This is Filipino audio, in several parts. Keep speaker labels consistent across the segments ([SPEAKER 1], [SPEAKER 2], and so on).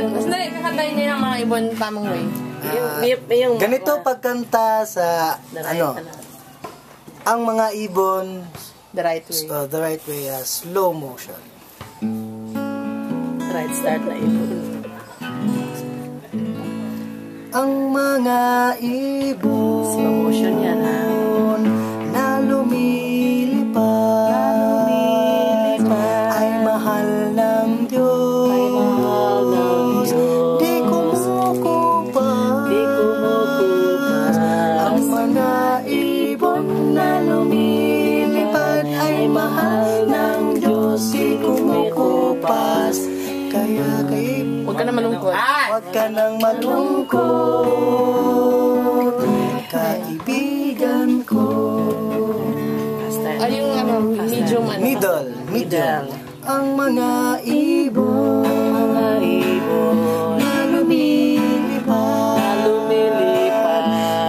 [SPEAKER 1] Mas dali, kakantayin niya ng mga ibon tamang way.
[SPEAKER 2] Ganito pagkanta sa, ang mga ibon,
[SPEAKER 1] The right way.
[SPEAKER 2] the right way, slow motion.
[SPEAKER 3] Right start na ibon.
[SPEAKER 2] Ang mga ibon,
[SPEAKER 3] Slow motion yan, ha?
[SPEAKER 2] na lumilipad, ay mahal ng Diyos. Di kumukupas. Ang mga ibon na lumilipad ay mahal ng Diyos. Di kumukupas. Kaya
[SPEAKER 1] Huwag ka na malungkot.
[SPEAKER 2] huwag ka nang malungkot, kaibigan ko.
[SPEAKER 1] Ano yung medium ano?
[SPEAKER 2] Middle. Ang mga ibon, na lumilipad,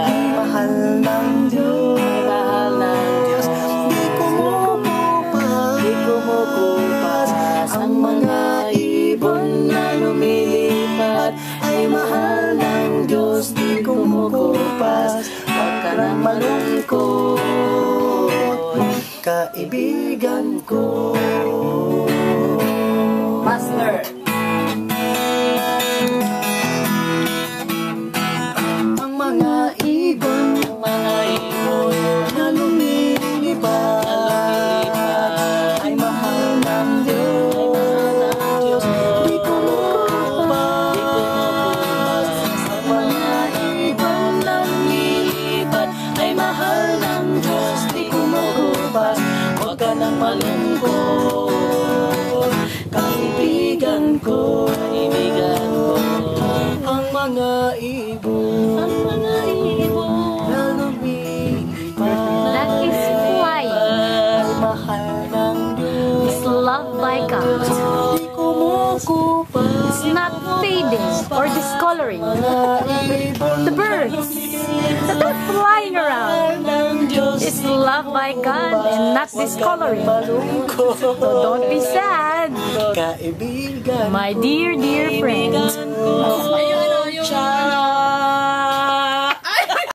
[SPEAKER 2] ay mahal ng Diyos. Di kumukupas. Ang mga ibon na lumilipad ay mahal ng Diyos. Di kumukupas. Huwag ka nang malungkot, kaibigan ko.
[SPEAKER 3] Master.
[SPEAKER 2] Ang mga ibon, na lumilipad ay mahal ng Diyos. Di kumukupas. Ang mga ibon na lumilipad ay mahal ng Diyos. Di kumukupas. Huwag ka nang malungkot, kaibigan ko. Ang mga ibon, na lumilipad
[SPEAKER 4] That is flying.
[SPEAKER 2] ay mahal ng Diyos.
[SPEAKER 4] Is loved by God.
[SPEAKER 2] Di kumukupas.
[SPEAKER 4] It's not fading or discoloring. The birds that are flying around is loved by God and not discoloring. So don't be sad,
[SPEAKER 2] Kaibigan
[SPEAKER 4] my dear friends.
[SPEAKER 1] Ayun, yung